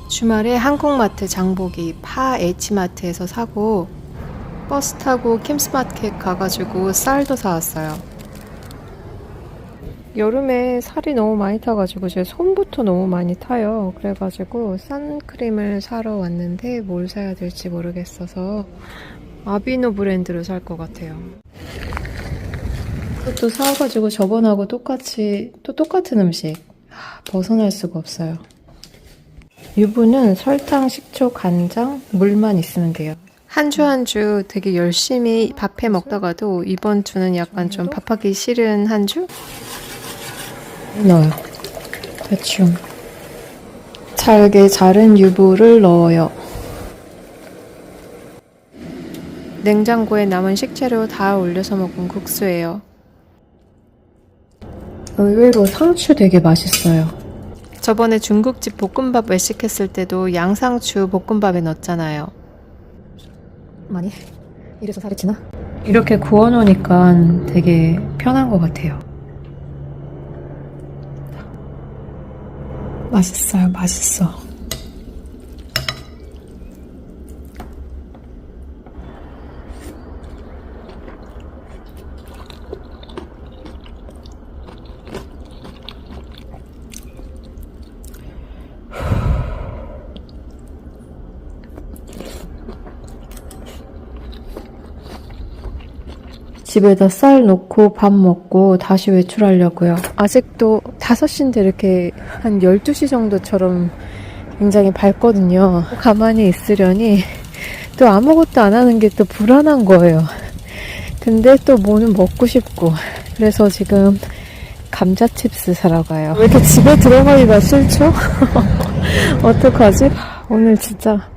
주말에 한국마트 장보기 파 H마트에서 사고 버스 타고 킴스마켓 가가지고 쌀도 사왔어요. 여름에 살이 너무 많이 타가지고 제 손부터 너무 많이 타요. 그래가지고 선크림을 사러 왔는데 뭘 사야 될지 모르겠어서 아비노 브랜드로 살 것 같아요. 그것도 사와가지고 저번하고 똑같은 음식 벗어날 수가 없어요. 유부는 설탕, 식초, 간장, 물만 있으면 돼요. 한 주 한 주 되게 열심히 밥해 먹다가도 이번 주는 약간 좀 밥하기 싫은 한 주? 넣어요. 대충. 잘게 자른 유부를 넣어요. 냉장고에 남은 식재료 다 올려서 먹은 국수예요. 의외로 상추 되게 맛있어요. 저번에 중국집 볶음밥 외식했을 때도 양상추 볶음밥에 넣었잖아요. 많이? 이래서 살이 찌나? 이렇게 구워놓으니까 되게 편한 것 같아요. 맛있어요, 맛있어. 집에다 쌀 놓고 밥 먹고 다시 외출하려고요. 아직도 5시인데 이렇게 한 12시 정도처럼 굉장히 밝거든요. 가만히 있으려니 또 아무것도 안 하는 게 또 불안한 거예요. 근데 또 뭐는 먹고 싶고 그래서 지금 감자칩스 사러 가요. 왜 이렇게 집에 들어가기가 싫죠? 어떡하지? 오늘 진짜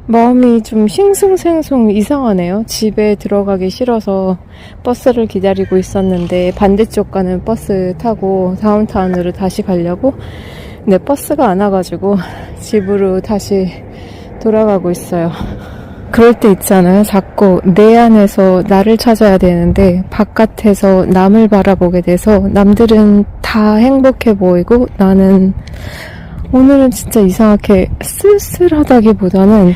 마음이 좀 싱숭생숭 이상하네요. 집에 들어가기 싫어서 버스를 기다리고 있었는데 반대쪽 가는 버스 타고 다운타운으로 다시 가려고 근데 버스가 안 와가지고 집으로 다시 돌아가고 있어요. 그럴 때 있잖아요. 자꾸 내 안에서 나를 찾아야 되는데 바깥에서 남을 바라보게 돼서 남들은 다 행복해 보이고 나는 오늘은 진짜 이상하게 쓸쓸하다기보다는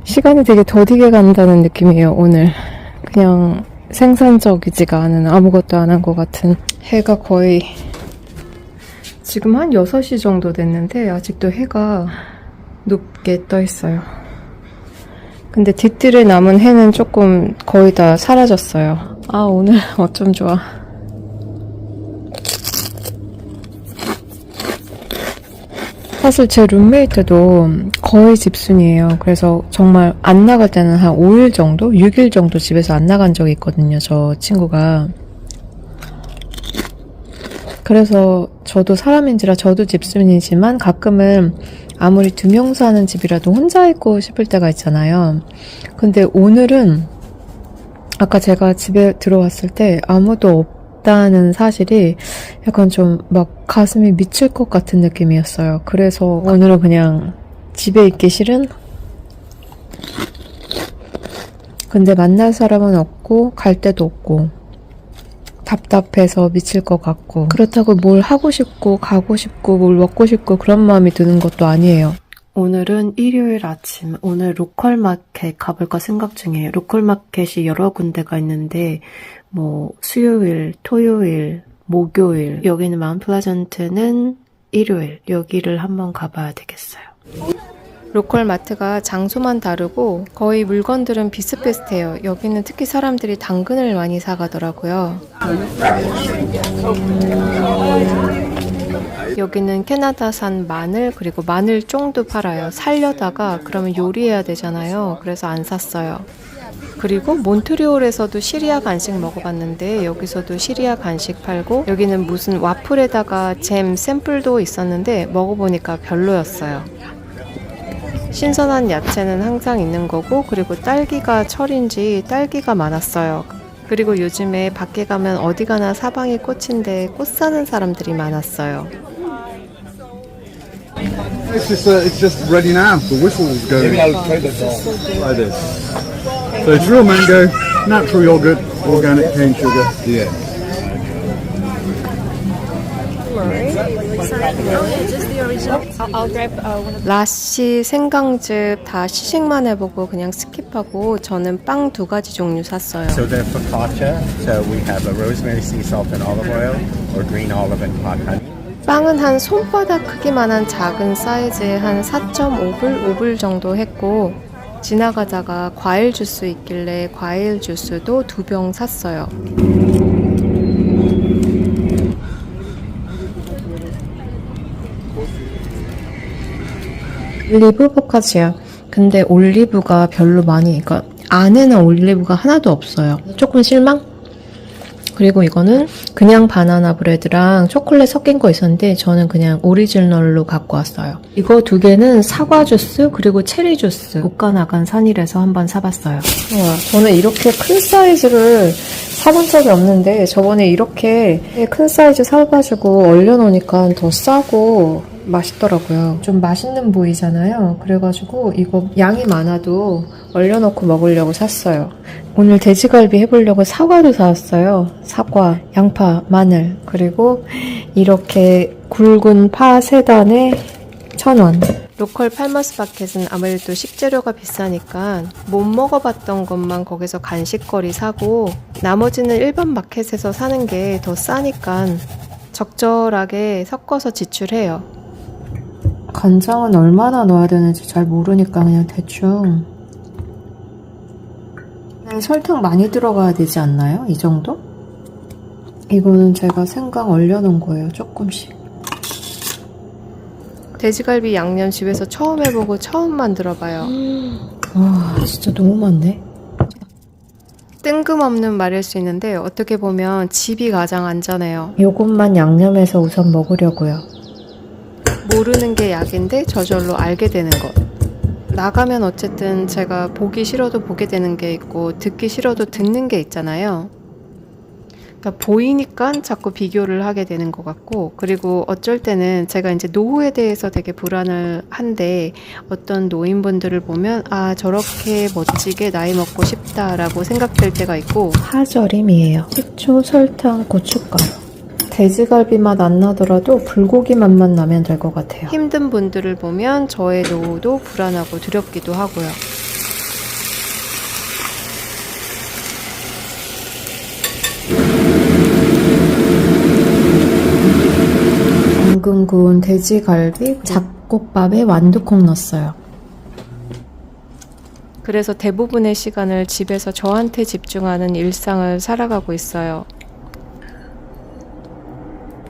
시간이 되게 더디게 간다는 느낌이에요. 오늘 그냥 생산적이지가 않은 아무것도 안 한 것 같은 해가 거의 지금 한 6시 정도 됐는데 아직도 해가 높게 떠 있어요. 근데 뒷뜰에 남은 해는 조금 거의 다 사라졌어요. 아 오늘 어쩜 좋아. 사실 제 룸메이트도 거의 집순이에요. 그래서 정말 안 나갈 때는 한 5일 정도? 6일 정도 집에서 안 나간 적이 있거든요. 저 친구가. 그래서 저도 사람인지라 저도 집순이지만 가끔은 아무리 2명 사는 집이라도 혼자 있고 싶을 때가 있잖아요. 근데 오늘은 아까 제가 집에 들어왔을 때 아무도 없다는 사실이 약간 좀 막 가슴이 미칠 것 같은 느낌이었어요. 그래서 오늘은 그냥 집에 있기 싫은? 근데 만날 사람은 없고 갈 데도 없고 답답해서 미칠 것 같고 그렇다고 뭘 하고 싶고 가고 싶고 뭘 먹고 싶고 그런 마음이 드는 것도 아니에요. 오늘은 일요일 아침, 오늘 로컬마켓 가볼까 생각 중이에요. 로컬마켓이 여러 군데가 있는데 뭐 수요일, 토요일, 목요일, 여기는 마운트 플레전트는 일요일, 여기를 한번 가봐야 되겠어요. 로컬 마트가 장소만 다르고 거의 물건들은 비슷비슷해요. 여기는 특히 사람들이 당근을 많이 사가더라고요. 여기는 캐나다산 마늘 그리고 마늘종도 팔아요. 살려다가 그러면 요리해야 되잖아요. 그래서 안 샀어요. 그리고 몬트리올에서도 시리아 간식 먹어봤는데 여기서도 시리아 간식 팔고 여기는 무슨 와플에다가 잼 샘플도 있었는데 먹어보니까 별로였어요. 신선한 야채는 항상 있는 거고 그리고 딸기가 철인지 딸기가 많았어요. 그리고 요즘에 밖에 가면 어디 가나 사방이 꽃인데 꽃 사는 사람들이 많았어요. It's just ready now. The whistle's going. Maybe I'll try this. Try this. So it's real mango, natural yogurt, organic cane sugar. Yeah. 라시, 생강즙 다 시식만 해보고 그냥 스킵하고 저는 빵 2가지 종류 샀어요. So they're focaccia. So we have a rosemary sea salt and olive oil, or green olive and pot honey. 빵은 한 손바닥 크기만한 작은 사이즈에 한 4.5불, 5불 정도 했고 지나가다가 과일 주스 있길래 과일 주스도 2병 샀어요. 올리브 포카치야. 근데 올리브가 별로 많이, 그러니까 안에는 올리브가 하나도 없어요. 조금 실망? 그리고 이거는 그냥 바나나 브레드랑 초콜릿 섞인 거 있었는데 저는 그냥 오리지널로 갖고 왔어요. 이거 2개는 사과 주스 그리고 체리 주스. 못가 나간 산일에서 한번 사봤어요. 우와, 저는 이렇게 큰 사이즈를 사본 적이 없는데 저번에 이렇게 큰 사이즈 사가지고 얼려놓으니까 더 싸고 맛있더라고요. 좀 맛있는 보이잖아요. 그래가지고 이거 양이 많아도 얼려놓고 먹으려고 샀어요. 오늘 돼지갈비 해보려고 사과도 사왔어요. 사과, 양파, 마늘, 그리고 이렇게 굵은 파 3단에 1,000원. 로컬 팔머스 마켓은 아무래도 식재료가 비싸니까 못 먹어봤던 것만 거기서 간식거리 사고 나머지는 일반 마켓에서 사는 게 더 싸니까 적절하게 섞어서 지출해요. 간장은 얼마나 넣어야 되는지 잘 모르니까 그냥 대충. 설탕 많이 들어가야 되지 않나요? 이 정도? 이거는 제가 생강 얼려놓은 거예요. 조금씩. 돼지갈비 양념 집에서 처음 해보고 처음 만들어봐요. 와, 진짜 너무 많네. 뜬금없는 말일 수 있는데 어떻게 보면 집이 가장 안전해요. 요것만 양념해서 우선 먹으려고요. 모르는 게 약인데 저절로 알게 되는 것. 나가면 어쨌든 제가 보기 싫어도 보게 되는 게 있고 듣기 싫어도 듣는 게 있잖아요. 그러니까 보이니까 자꾸 비교를 하게 되는 것 같고, 그리고 어쩔 때는 제가 이제 노후에 대해서 되게 불안을 한데 어떤 노인분들을 보면 아, 저렇게 멋지게 나이 먹고 싶다라고 생각될 때가 있고. 파절임이에요. 식초, 설탕, 고춧가루. 돼지갈비 맛 안 나더라도 불고기 맛만 나면 될 것 같아요. 힘든 분들을 보면 저의 노후도 불안하고 두렵기도 하고요. 방금 구운 돼지갈비, 잡곡밥에 완두콩 넣었어요. 그래서 대부분의 시간을 집에서 저한테 집중하는 일상을 살아가고 있어요.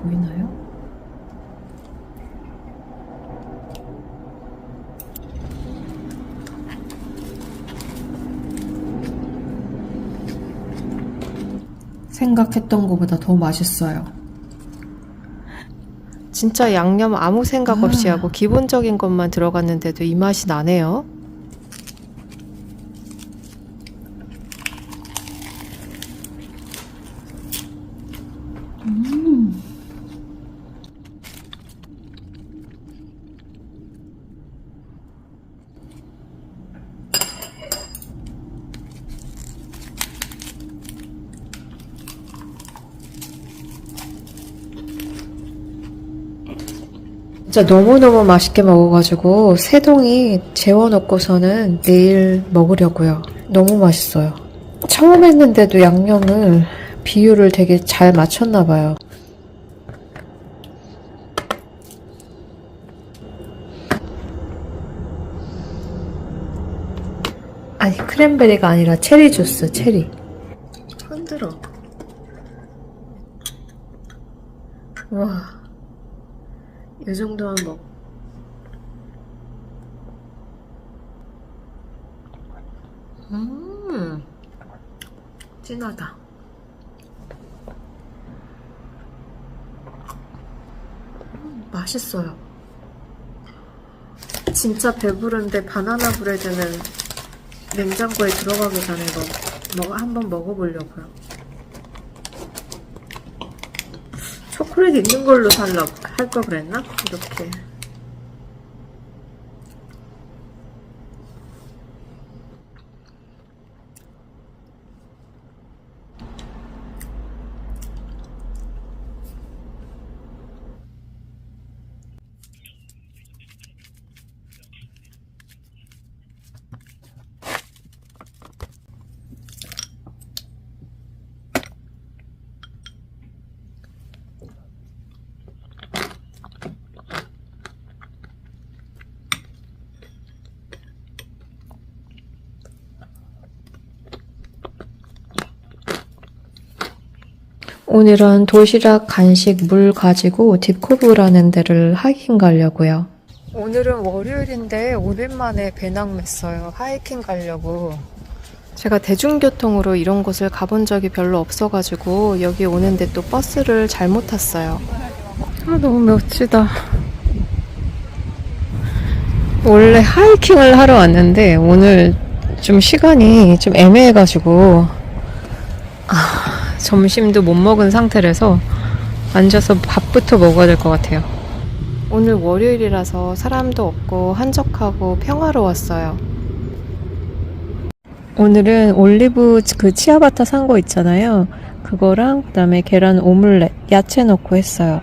보이나요? 생각했던 것보다 더 맛있어요. 진짜 양념 아무 생각 없이 하고 기본적인 것만 들어갔는데도 이 맛이 나네요. 진짜 너무너무 맛있게 먹어가지고 세동이 재워놓고서는 내일 먹으려고요. 너무 맛있어요. 처음 했는데도 양념을 비율을 되게 잘 맞췄나봐요. 아니, 크랜베리가 아니라 체리 주스, 체리. 흔들어. 와. 이 정도만 진하다. 맛있어요. 진짜 배부른데 바나나 브레드는 냉장고에 들어가기 전에 한번 먹어보려고요. 초콜릿 있는 걸로 할 걸 그랬나? 이렇게. 오늘은 도시락, 간식, 물 가지고 딥코브라는 데를 하이킹 가려고요. 오늘은 월요일인데 오랜만에 배낭맸어요. 하이킹 가려고. 제가 대중교통으로 이런 곳을 가본 적이 별로 없어가지고 여기 오는데 또 버스를 잘못 탔어요. 아, 너무 멋지다. 원래 하이킹을 하러 왔는데 오늘 좀 시간이 좀 애매해가지고 점심도 못 먹은 상태라서 앉아서 밥부터 먹어야 될 것 같아요. 오늘 월요일이라서 사람도 없고 한적하고 평화로웠어요. 오늘은 올리브 그 치아바타 산 거 있잖아요. 그거랑 그다음에 계란 오믈렛, 야채 넣고 했어요.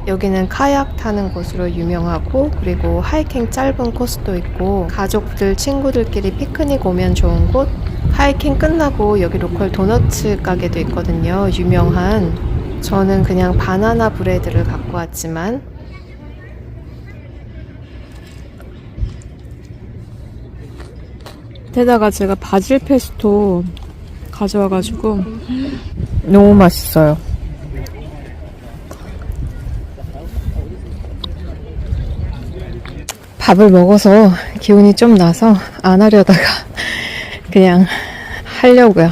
여기는 카약 타는 곳으로 유명하고 그리고 하이킹 짧은 코스도 있고 가족들, 친구들끼리 피크닉 오면 좋은 곳. 하이킹 끝나고 여기 로컬 도너츠 가게도 있거든요. 유명한. 저는 그냥 바나나 브레드를 갖고 왔지만 게다가 제가 바질 페스토 가져와가지고 너무 맛있어요. 밥을 먹어서 기운이 좀 나서 안 하려다가 그냥 하려고요.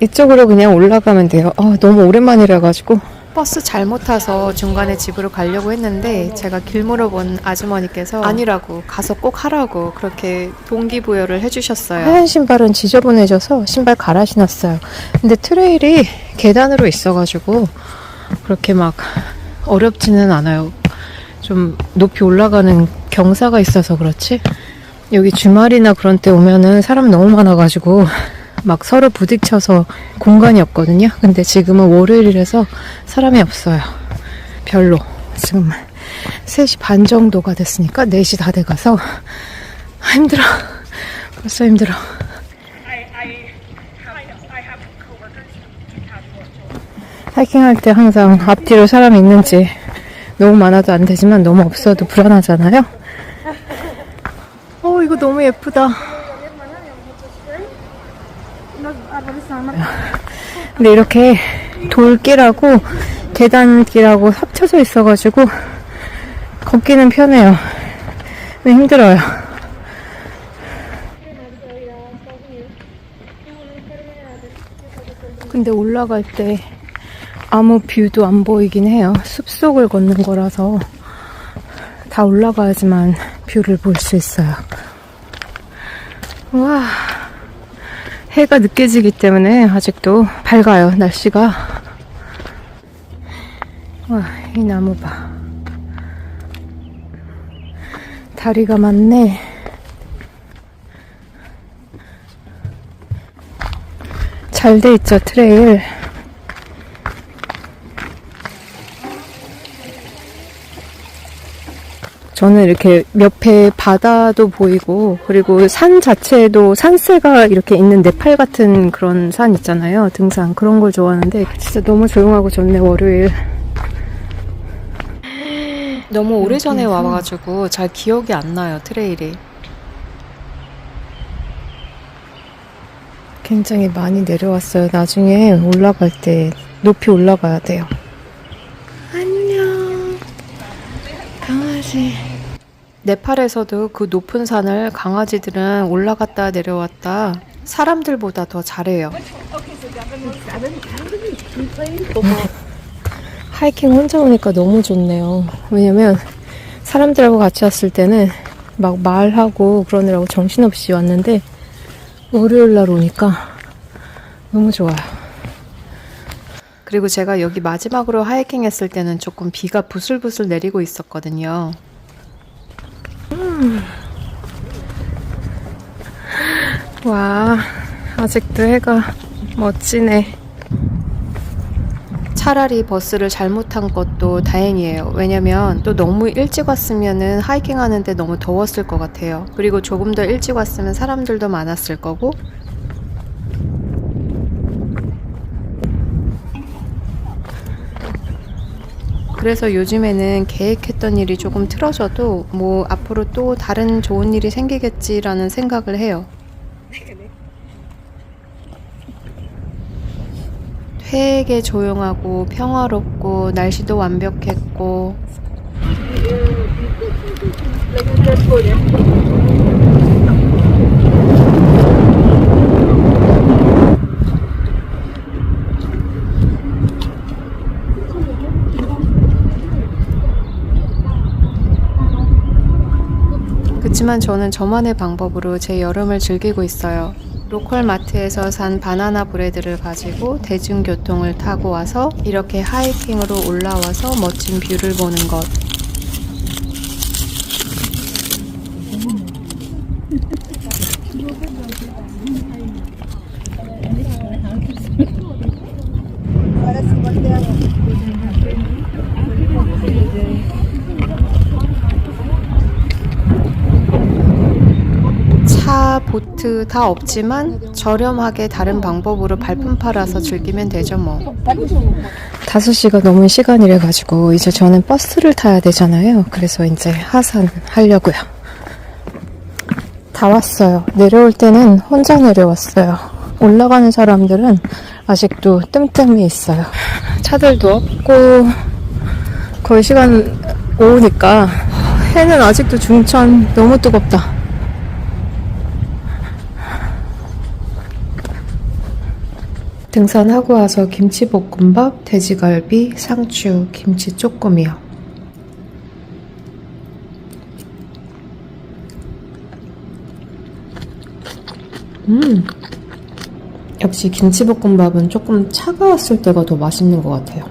이쪽으로 그냥 올라가면 돼요. 너무 오랜만이라가지고 버스 잘못 타서 중간에 집으로 가려고 했는데 제가 길 물어본 아주머니께서 아니라고 가서 꼭 하라고 그렇게 동기부여를 해주셨어요. 하얀 신발은 지저분해져서 신발 갈아 신었어요. 근데 트레일이 계단으로 있어가지고 그렇게 막 어렵지는 않아요. 좀 높이 올라가는 경사가 있어서 그렇지 여기 주말이나 그런 때 오면은 사람 너무 많아가지고 막 서로 부딪혀서 공간이 없거든요. 근데 지금은 월요일이라서 사람이 없어요. 별로. 지금 3시 반 정도가 됐으니까 4시 다 돼가서 힘들어. 벌써 힘들어. 하이킹할 때 항상 앞뒤로 사람이 있는지 너무 많아도 안 되지만 너무 없어도 불안하잖아요. 이거 너무 예쁘다. 근데 이렇게 돌길하고 계단길하고 합쳐져 있어가지고 걷기는 편해요. 근데 힘들어요. 근데 올라갈 때 아무 뷰도 안 보이긴 해요. 숲속을 걷는 거라서 다 올라가야지만 뷰를 볼 수 있어요. 와, 해가 늦게 지기 때문에 아직도 밝아요, 날씨가. 와, 이 나무 봐. 다리가 많네. 잘 돼 있죠, 트레일. 저는 이렇게 옆에 바다도 보이고 그리고 산 자체도 산세가 이렇게 있는 네팔 같은 그런 산 있잖아요. 등산 그런 걸 좋아하는데 진짜 너무 조용하고 좋네. 월요일. 너무 오래전에 와가지고 잘 기억이 안 나요. 트레일이. 굉장히 많이 내려왔어요. 나중에 올라갈 때 높이 올라가야 돼요. 안녕 강아지. 네팔에서도 그 높은 산을 강아지들은 올라갔다 내려왔다 사람들보다 더 잘해요. 하이킹 혼자 오니까 너무 좋네요. 왜냐면 사람들하고 같이 왔을 때는 막 말하고 그러느라고 정신없이 왔는데 월요일날 오니까 너무 좋아요. 그리고 제가 여기 마지막으로 하이킹 했을 때는 조금 비가 부슬부슬 내리고 있었거든요. 와, 아직도 해가 멋지네. 차라리 버스를 잘못 탄 것도 다행이에요. 왜냐면 또 너무 일찍 왔으면은 하이킹 하는데 너무 더웠을 것 같아요. 그리고 조금 더 일찍 왔으면 사람들도 많았을 거고. 그래서 요즘에는 계획했던 일이 조금 틀어져도 뭐 앞으로 또 다른 좋은 일이 생기겠지라는 생각을 해요. 되게 조용하고 평화롭고 날씨도 완벽했고 그치만 저는 저만의 방법으로 제 여름을 즐기고 있어요. 로컬 마트에서 산 바나나 브레드를 가지고 대중교통을 타고 와서 이렇게 하이킹으로 올라와서 멋진 뷰를 보는 것. 차, 보트 다 없지만 저렴하게 다른 방법으로 발품 팔아서 즐기면 되죠 뭐. 5시가 넘은 시간이래 가지고 이제 저는 버스를 타야 되잖아요. 그래서 이제 하산 하려고요. 다 왔어요. 내려올 때는 혼자 내려왔어요. 올라가는 사람들은 아직도 뜸뜸이 있어요. 차들도 없고 거의 시간 오후니까 해는 아직도 중천 너무 뜨겁다. 등산하고 와서 김치볶음밥, 돼지갈비, 상추, 김치 쪼꼬미요. 역시 김치볶음밥은 조금 차가웠을 때가 더 맛있는 것 같아요.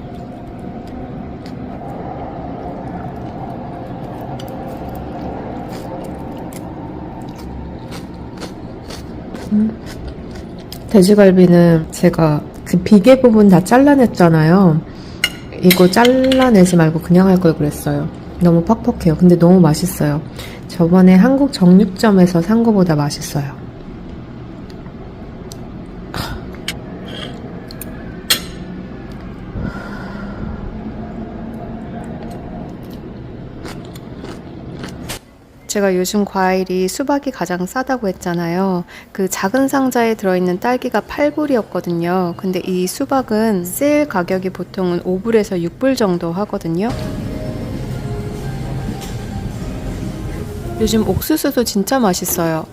돼지갈비는 제가 그 비계 부분 다 잘라냈잖아요. 이거 잘라내지 말고 그냥 할 걸 그랬어요. 너무 퍽퍽해요. 근데 너무 맛있어요. 저번에 한국 정육점에서 산 거보다 맛있어요. 제가 요즘 과일이 수박이 가장 싸다고 했잖아요. 그 작은 상자에 들어있는 딸기가 8불이었거든요. 근데 이 수박은 세일 가격이 보통은 5불에서 6불 정도 하거든요. 요즘 옥수수도 진짜 맛있어요.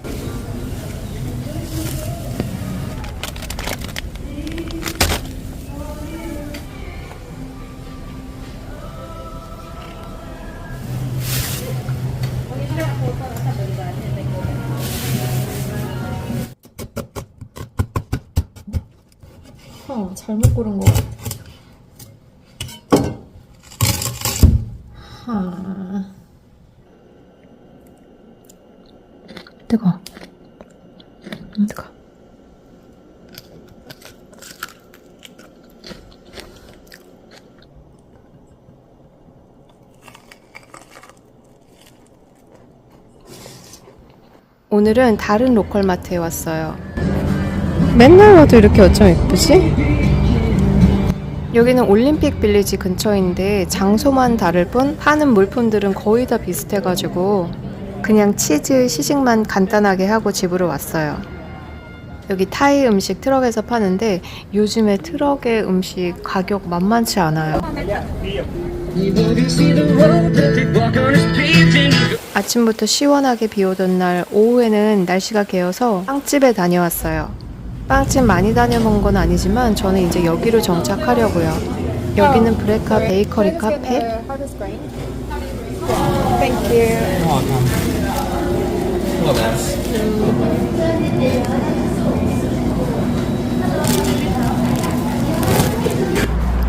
잘못 고른 것 같아. 뜨거. 뜨거. 오늘은 다른 로컬 마트에 왔어요. 맨날 와도 이렇게 어쩜 예쁘지? 여기는 올림픽 빌리지 근처인데 장소만 다를 뿐 파는 물품들은 거의 다 비슷해가지고 그냥 치즈 시식만 간단하게 하고 집으로 왔어요. 여기 타이 음식 트럭에서 파는데 요즘에 트럭의 음식 가격 만만치 않아요. 아침부터 시원하게 비 오던 날 오후에는 날씨가 개어서 빵집에 다녀왔어요. 빵집 많이 다녀본 건 아니지만 저는 이제 여기로 정착하려고요. 여기는 브레카 베이커리 카페.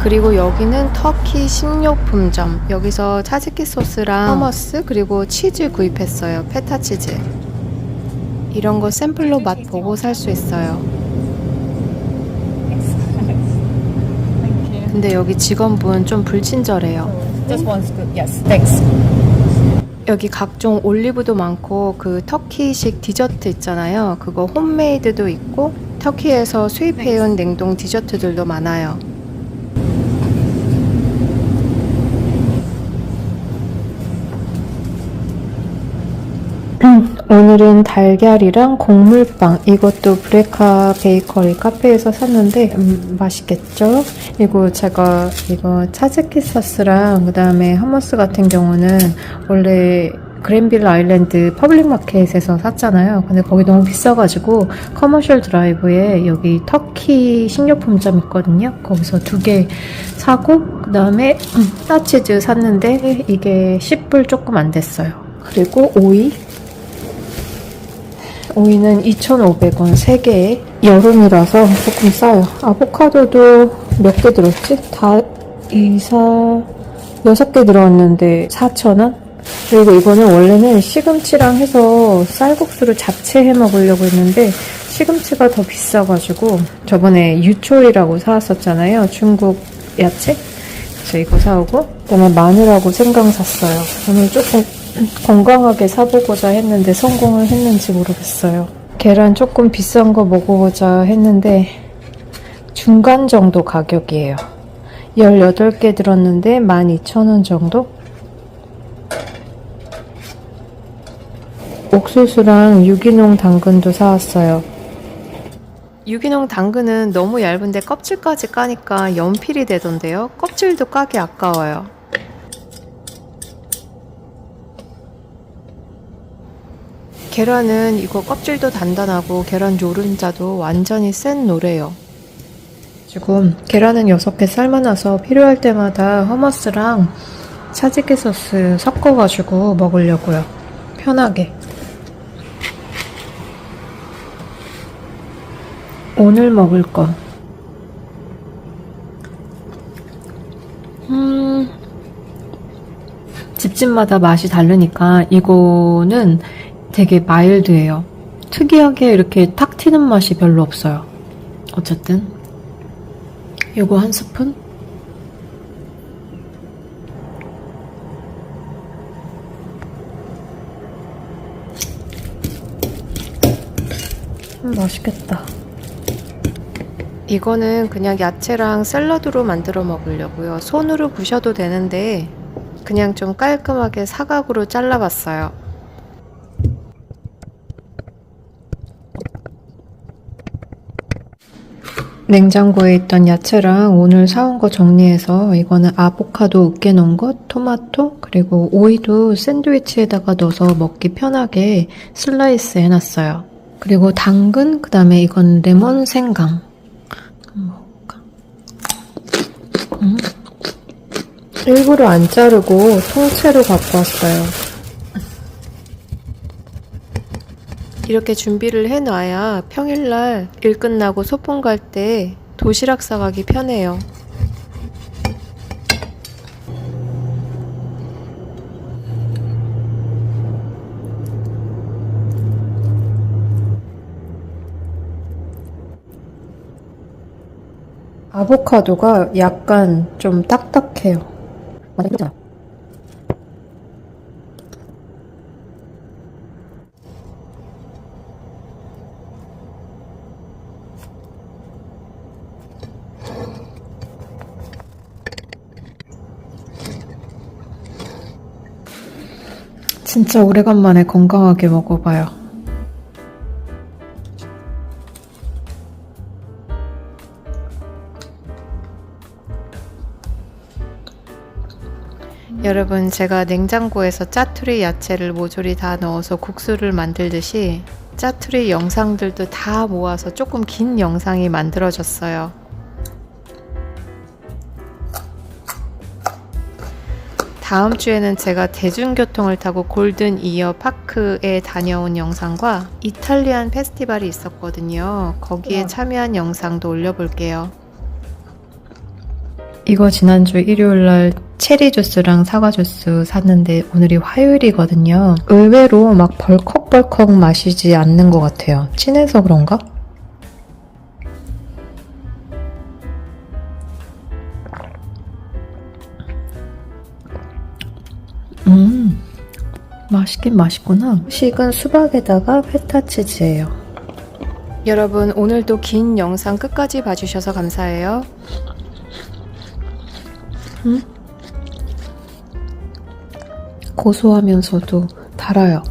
그리고 여기는 터키 식료품점. 여기서 차즈키 소스랑 허머스 그리고 치즈 구입했어요. 페타 치즈. 이런 거 샘플로 맛보고 살 수 있어요. 근데 여기 직원분 좀 불친절해요. Just one's good. Yes. Thanks. 여기 각종 올리브도 많고 그 터키식 디저트 있잖아요. 그거 홈메이드도 있고 터키에서 수입해온 냉동 디저트들도 많아요. 오늘은 달걀이랑 곡물빵, 이것도 브레카 베이커리 카페에서 샀는데 맛있겠죠? 그리고 제가 이거 차즈키 소스랑 그 다음에 hummus 같은 경우는 원래 그랜빌 아일랜드 퍼블릭 마켓에서 샀잖아요. 근데 거기 너무 비싸가지고 커머셜 드라이브에 여기 터키 식료품점 있거든요. 거기서 2개 사고 그 다음에 따치즈 샀는데 이게 10불 조금 안 됐어요. 그리고 오이는 2,500원 3개에 여름이라서 조금 싸요. 아보카도도 몇 개 들었지? 6개 들어왔는데 4,000원? 그리고 이거는 원래는 시금치랑 해서 쌀국수를 잡채 해 먹으려고 했는데 시금치가 더 비싸가지고 저번에 유초리라고 사왔었잖아요. 중국 야채? 그래서 이거 사오고 그다음에 마늘하고 생강 샀어요. 오늘 조금 건강하게 사보고자 했는데 성공을 했는지 모르겠어요. 계란 조금 비싼 거 먹어보자 했는데 중간 정도 가격이에요. 18개 들었는데 12,000원 정도? 옥수수랑 유기농 당근도 사왔어요. 유기농 당근은 너무 얇은데 껍질까지 까니까 연필이 되던데요. 껍질도 까기 아까워요. 계란은 이거 껍질도 단단하고 계란 노른자도 완전히 센 노래요. 지금 계란은 6개 삶아놔서 필요할 때마다 허머스랑 차지기 소스 섞어가지고 먹으려고요. 편하게. 오늘 먹을 거. 집집마다 맛이 다르니까 이거는 되게 마일드해요. 특이하게 이렇게 탁 튀는 맛이 별로 없어요. 어쨌든 요거 한 스푼? 맛있겠다. 이거는 그냥 야채랑 샐러드로 만들어 먹으려고요. 손으로 부셔도 되는데 그냥 좀 깔끔하게 사각으로 잘라봤어요. 냉장고에 있던 야채랑 오늘 사온 거 정리해서 이거는 아보카도 으깨 놓은 것, 토마토, 그리고 오이도 샌드위치에다가 넣어서 먹기 편하게 슬라이스 해놨어요. 그리고 당근, 그 다음에 이건 레몬 생강. 먹을까? 일부러 안 자르고 통째로 갖고 왔어요. 이렇게 준비를 해놔야 평일날 일 끝나고 소풍 갈 때 도시락 싸가기 편해요. 아보카도가 약간 좀 딱딱해요. 맞아, 이거잖아. 진짜 오래간만에 건강하게 먹어봐요. 여러분, 제가 냉장고에서 짜투리 야채를 모조리 다 넣어서 국수를 만들듯이 짜투리 영상들도 다 모아서 조금 긴 영상이 만들어졌어요. 다음 주에는 제가 대중교통을 타고 골든 이어 파크에 다녀온 영상과 이탈리안 페스티벌이 있었거든요. 거기에 참여한 영상도 올려볼게요. 이거 지난주 일요일날 체리 주스랑 사과 주스 샀는데 오늘이 화요일이거든요. 의외로 막 벌컥벌컥 마시지 않는 것 같아요. 친해서 그런가? 맛있긴 맛있구나. 식은 수박에다가 페타치즈예요. 여러분, 오늘도 긴 영상 끝까지 봐주셔서 감사해요. 고소하면서도 달아요.